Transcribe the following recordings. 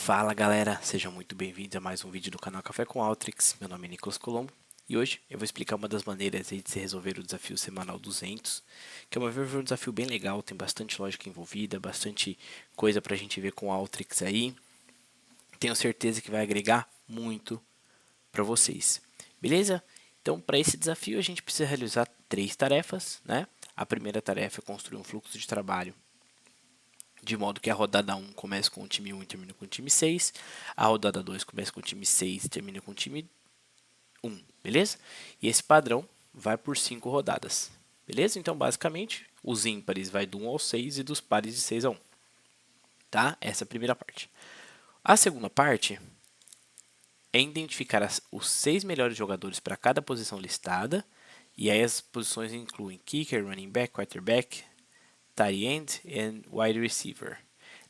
Fala galera, sejam muito bem-vindos a mais um vídeo do canal Café com Alteryx. Meu nome é Nicolas Colombo e hoje eu vou explicar uma das maneiras aí de se resolver o desafio semanal 200, que é um desafio bem legal, tem bastante lógica envolvida, bastante coisa pra gente ver com Alteryx aí. Tenho certeza que vai agregar muito para vocês, beleza? Então, para esse desafio a gente precisa realizar 3 tarefas, né? A primeira tarefa é construir um fluxo de trabalho de modo que a rodada 1 comece com o time 1 e termine com o time 6. A rodada 2 começa com o time 6 e termina com o time 1, beleza? E esse padrão vai por 5 rodadas, beleza? Então, basicamente, os ímpares vai do 1 ao 6 e dos pares de 6 a 1. Tá? Essa é a primeira parte. A segunda parte é identificar os 6 melhores jogadores para cada posição listada. E aí as posições incluem kicker, running back, quarterback, tight end e wide receiver.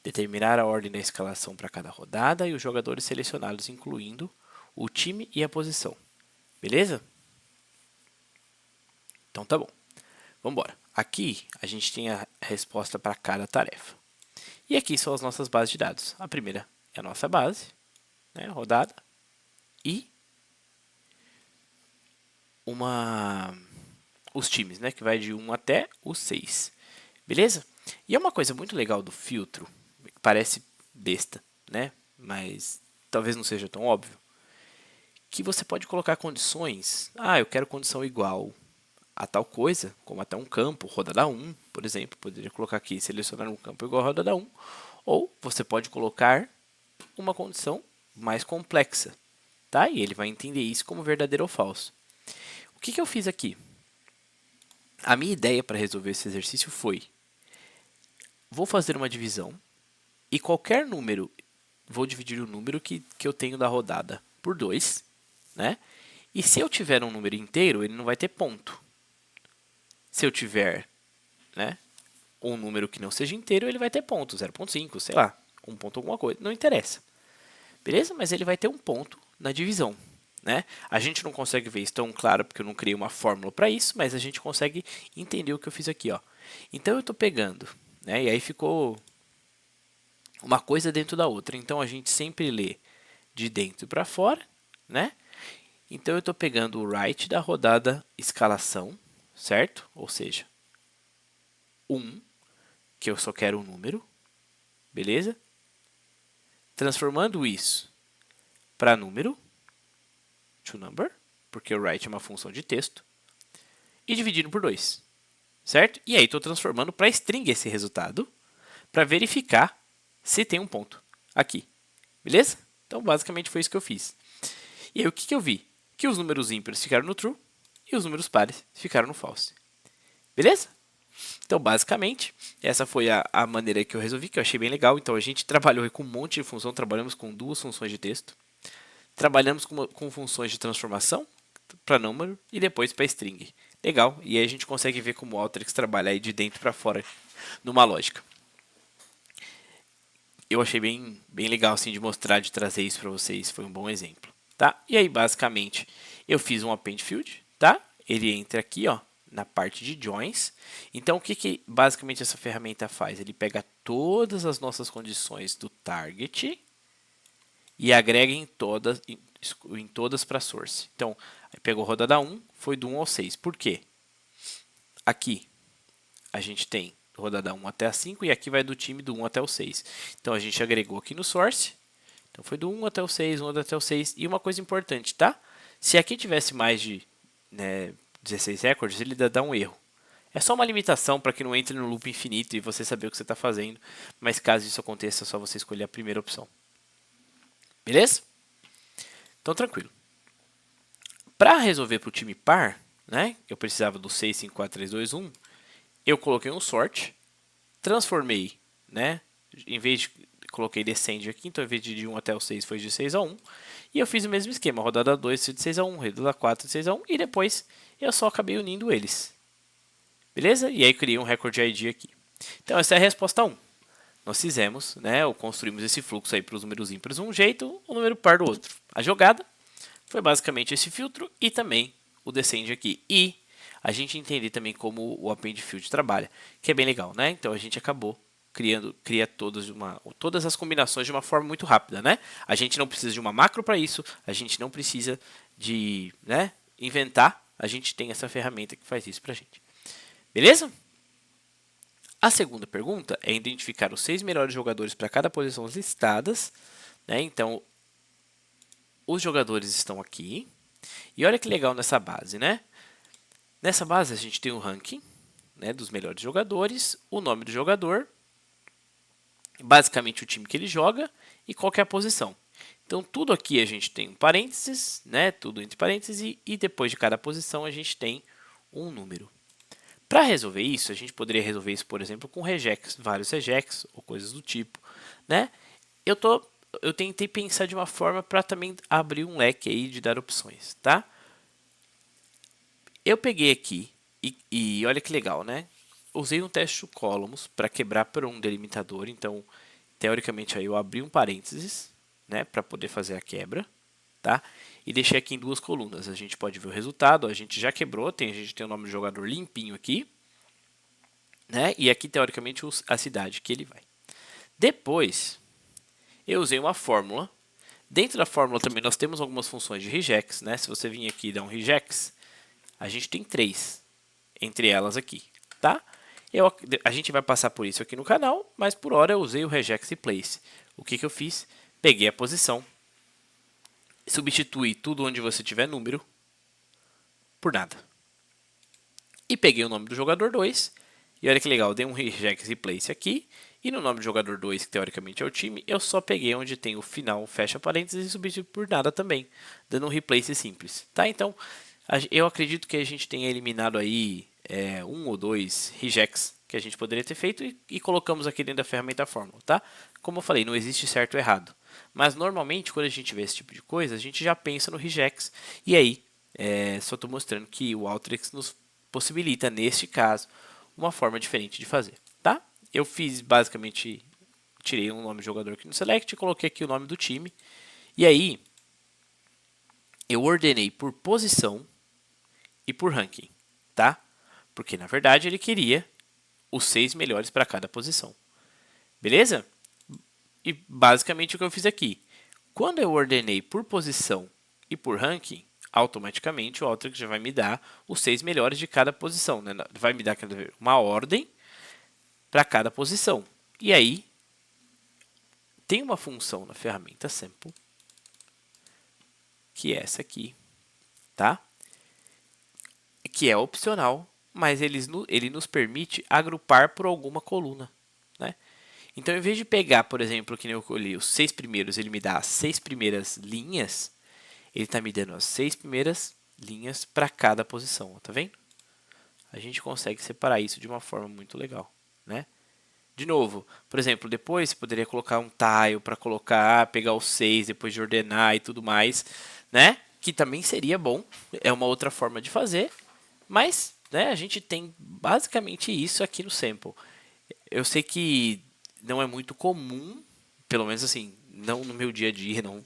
Determinar a ordem da escalação para cada rodada e os jogadores selecionados, incluindo o time e a posição. Beleza? Então tá bom. Vamos embora. Aqui a gente tem a resposta para cada tarefa. E aqui são as nossas bases de dados. A primeira é a nossa base, né, rodada, e os times, né, que vai de 1 até o 6. Beleza? E é uma coisa muito legal do filtro, parece besta, né? Mas talvez não seja tão óbvio, que você pode colocar condições. Ah, eu quero condição igual a tal coisa, como até um campo, rodada 1, por exemplo. Poderia colocar aqui, selecionar um campo igual a rodada 1. Ou você pode colocar uma condição mais complexa, tá? E ele vai entender isso como verdadeiro ou falso. O que eu fiz aqui? A minha ideia para resolver esse exercício foi: vou fazer uma divisão e qualquer número, vou dividir o número que eu tenho da rodada por 2, né? E se eu tiver um número inteiro, ele não vai ter ponto. Se eu tiver, né, um número que não seja inteiro, ele vai ter ponto, 0,5, sei lá, um ponto alguma coisa, não interessa. Beleza? Mas ele vai ter um ponto na divisão, né? A gente não consegue ver isso tão claro porque eu não criei uma fórmula para isso, mas a gente consegue entender o que eu fiz aqui, ó. Então eu estou pegando, né? E aí ficou uma coisa dentro da outra. Então a gente sempre lê de dentro para fora, né? Então eu estou pegando o right da rodada escalação, certo? Ou seja, 1, que eu só quero um número, beleza? Transformando isso para número, to number, porque o right é uma função de texto, e dividindo por 2, certo? E aí estou transformando para string esse resultado, para verificar se tem um ponto aqui, beleza? Então basicamente foi isso que eu fiz. E aí o que eu vi? Que os números ímpares ficaram no true e os números pares ficaram no false. Beleza? Então, basicamente, essa foi a maneira que eu resolvi, que eu achei bem legal. Então, a gente trabalhou com um monte de função, trabalhamos com 2 funções de texto, trabalhamos com funções de transformação para número e depois para string. Legal, e aí a gente consegue ver como o Alteryx trabalha aí de dentro para fora numa lógica. Eu achei bem legal assim de mostrar, de trazer isso para vocês, foi um bom exemplo, tá? E aí, basicamente, eu fiz um append field, tá? Ele entra aqui, ó, na parte de joins. Então, o que basicamente essa ferramenta faz? Ele pega todas as nossas condições do target e agrega em todas para source. Então, pegou rodada 1, foi do 1 ao 6. Por quê? Aqui a gente tem rodada 1 até a 5 e aqui vai do time do 1 até o 6. Então, a gente agregou aqui no source. Então, foi do 1 até o 6, 1 até o 6. E uma coisa importante, tá? Se aqui tivesse mais de 16 recordes, ele dá um erro. É só uma limitação para que não entre no loop infinito e você saber o que você está fazendo. Mas caso isso aconteça, é só você escolher a primeira opção. Beleza? Então, tranquilo. Para resolver para o time par, né, eu precisava do 6, 5, 4, 3, 2, 1. Eu coloquei um sort, transformei, né, em vez de coloquei descend aqui, então em vez de 1 até o 6 foi de 6 a 1. E eu fiz o mesmo esquema, rodada 2 de 6 a 1, rodada 4 de 6 a 1 e depois eu só acabei unindo eles. Beleza? E aí criei um record ID aqui. Então essa é a resposta 1. Nós fizemos, né, ou construímos esse fluxo aí para os números ímpares de um jeito, o número par do outro. A jogada foi basicamente esse filtro e também o descend aqui. E a gente entender também como o append field trabalha, que é bem legal, né? Então a gente acabou cria todas as combinações de uma forma muito rápida, né? A gente não precisa de uma macro para isso, a gente não precisa de, né, inventar, a gente tem essa ferramenta que faz isso para a gente. Beleza? A segunda pergunta é identificar os 6 melhores jogadores para cada posição listadas, né? Então, os jogadores estão aqui. E olha que legal nessa base, né? Nessa base a gente tem o ranking, né, dos melhores jogadores, o nome do jogador, basicamente o time que ele joga e qual que é a posição. Então tudo aqui a gente tem um parênteses, né, tudo entre parênteses e depois de cada posição a gente tem um número. Para resolver isso, a gente poderia resolver isso, por exemplo, com regex, vários regex ou coisas do tipo, né? Eu tentei pensar de uma forma para também abrir um leque aí de dar opções, tá? Eu peguei aqui e olha que legal, né? Usei um teste to columns para quebrar por um delimitador, então teoricamente aí eu abri um parênteses, né, para poder fazer a quebra, tá? E deixei aqui em duas colunas. A gente pode ver o resultado, a gente já quebrou, a gente tem o nome do jogador limpinho aqui, né? E aqui teoricamente a cidade que ele vai. Depois eu usei uma fórmula. Dentro da fórmula também nós temos algumas funções de regex, né? Se você vir aqui e dar um regex, a gente tem 3 entre elas aqui, tá? A gente vai passar por isso aqui no canal, mas por hora eu usei o regex e place. O que eu fiz? Peguei a posição, substituí tudo onde você tiver número por nada. E peguei o nome do jogador 2, e olha que legal, dei um regex e place aqui, e no nome do jogador 2, que teoricamente é o time, eu só peguei onde tem o final, fecha parênteses e substituí por nada também, dando um replace simples, tá? Então, eu acredito que a gente tenha eliminado aí um ou dois regex que a gente poderia ter feito e colocamos aqui dentro da ferramenta fórmula, tá? Como eu falei, não existe certo ou errado. Mas normalmente, quando a gente vê esse tipo de coisa, a gente já pensa no regex. E aí, só estou mostrando que o Alteryx nos possibilita, neste caso, uma forma diferente de fazer, tá? Eu fiz basicamente, tirei um nome de jogador aqui no Select e coloquei aqui o nome do time. E aí, eu ordenei por posição e por ranking, tá? Porque na verdade ele queria os 6 melhores para cada posição. Beleza? E basicamente o que eu fiz aqui. Quando eu ordenei por posição e por ranking, automaticamente o Alteryx já vai me dar os 6 melhores de cada posição. Né? Vai me dar uma ordem para cada posição. E aí, tem uma função na ferramenta Sample, que é essa aqui, tá? Que é opcional, mas ele nos permite agrupar por alguma coluna, né? Então, em vez de pegar, por exemplo, que nem eu colhi os 6 primeiros, ele me dá as 6 primeiras linhas, ele está me dando as 6 primeiras linhas para cada posição, tá vendo? A gente consegue separar isso de uma forma muito legal, né? De novo, por exemplo, depois você poderia colocar um tile para colocar, pegar os 6 depois de ordenar e tudo mais, né? Que também seria bom, é uma outra forma de fazer, mas, né, a gente tem basicamente isso aqui no sample. Eu sei que não é muito comum, pelo menos assim, não no meu dia a dia, não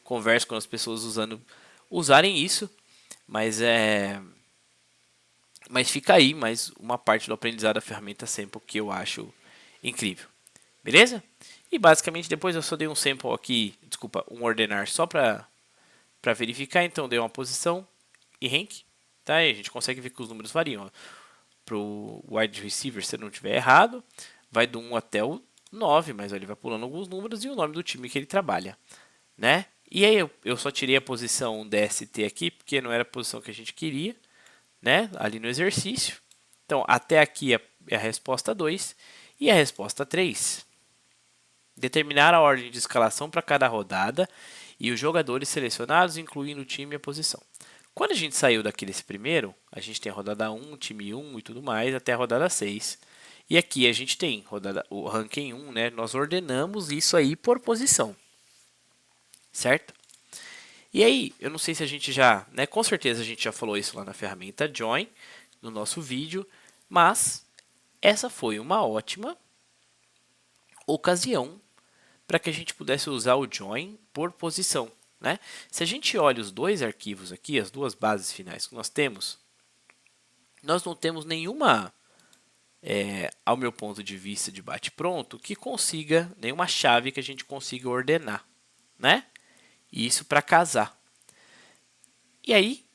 converso com as pessoas usarem isso, mas mas fica aí mais uma parte do aprendizado da ferramenta sample que eu acho incrível. Beleza? E basicamente depois eu só dei um sample aqui, desculpa, um ordenar só para verificar, então dei uma posição e rank, tá? E a gente consegue ver que os números variam. Para o wide receiver, se não estiver errado, vai do 1 até o 9, mas ele vai pulando alguns números e o nome do time que ele trabalha, né? E aí eu só tirei a posição DST aqui, porque não era a posição que a gente queria, né? Ali no exercício. Então, até aqui é a resposta 2 e a resposta 3. Determinar a ordem de escalação para cada rodada e os jogadores selecionados, incluindo o time e a posição. Quando a gente saiu desse primeiro, a gente tem a rodada 1, time 1 e tudo mais, até a rodada 6. E aqui a gente tem o ranking 1, né? Nós ordenamos isso aí por posição, certo? E aí, eu não sei se a gente já, né? Com certeza a gente já falou isso lá na ferramenta Join, no nosso vídeo, mas essa foi uma ótima ocasião para que a gente pudesse usar o Join por posição, né? Se a gente olha os dois arquivos aqui, as duas bases finais que nós temos, nós não temos nenhuma ao meu ponto de vista de bate-pronto, que consiga nenhuma chave que a gente consiga ordenar, né? Isso para casar. E aí,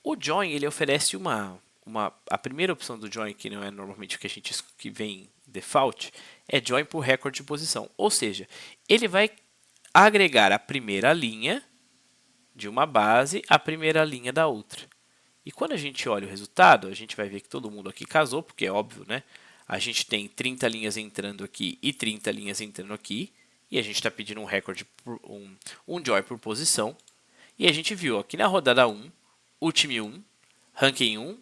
o join ele oferece a primeira opção do join, que não é normalmente o que a gente que vem default, é join por recorde de posição. Ou seja, ele vai agregar a primeira linha de uma base à primeira linha da outra. E quando a gente olha o resultado, a gente vai ver que todo mundo aqui casou, porque é óbvio, né? A gente tem 30 linhas entrando aqui e 30 linhas entrando aqui. E a gente está pedindo um recorde, um join por posição. E a gente viu aqui na rodada 1, o time 1, ranking 1,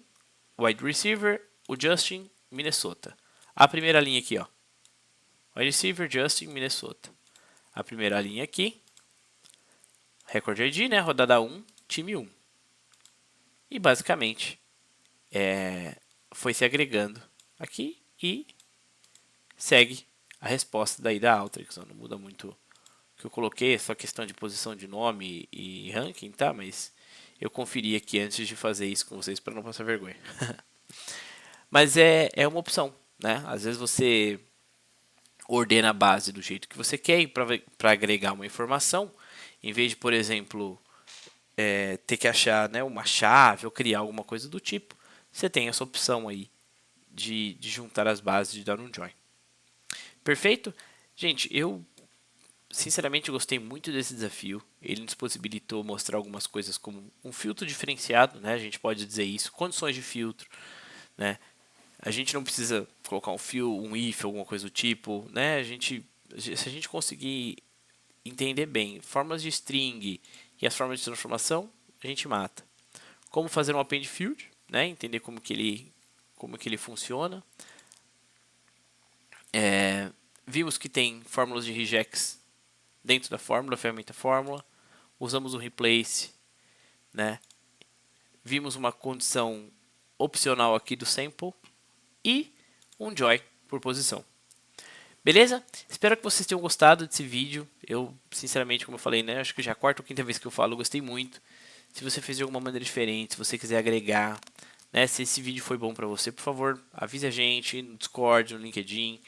wide receiver, o Justin, Minnesota. A primeira linha aqui, ó. Wide receiver, Justin, Minnesota. A primeira linha aqui, record ID, né? Rodada 1, time 1. E basicamente foi se agregando aqui e segue a resposta daí da Alteryx. Não muda muito o que eu coloquei, é só questão de posição de nome e ranking, tá? Mas eu conferi aqui antes de fazer isso com vocês para não passar vergonha. Mas é uma opção, né? Às vezes você ordena a base do jeito que você quer e para agregar uma informação, em vez de, por exemplo, ter que achar, né, uma chave ou criar alguma coisa do tipo, você tem essa opção aí de juntar as bases e dar um join. Perfeito? Gente, eu sinceramente gostei muito desse desafio. Ele nos possibilitou mostrar algumas coisas como um filtro diferenciado, né? A gente pode dizer isso, condições de filtro, né? A gente não precisa colocar um if, alguma coisa do tipo, né? Se a gente conseguir entender bem formas de string e as formas de transformação, a gente mata. Como fazer um append field, né? Entender como que ele funciona. Vimos que tem fórmulas de regex dentro da fórmula, ferramenta fórmula. Usamos o replace, né? Vimos uma condição opcional aqui do sample e um join por posição. Beleza? Espero que vocês tenham gostado desse vídeo. Eu, sinceramente, como eu falei, né? Acho que já é a quarta ou quinta vez que eu falo, eu gostei muito. Se você fez de alguma maneira diferente, se você quiser agregar, né? Se esse vídeo foi bom para você, por favor, avise a gente no Discord, no LinkedIn,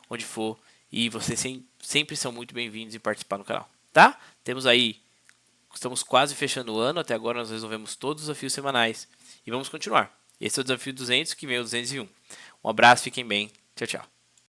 onde for. E vocês sempre são muito bem-vindos em participar no canal, tá? Estamos quase fechando o ano. Até agora nós resolvemos todos os desafios semanais. E vamos continuar. Esse é o desafio 200, que vem o 201. Um abraço, fiquem bem. Tchau, tchau.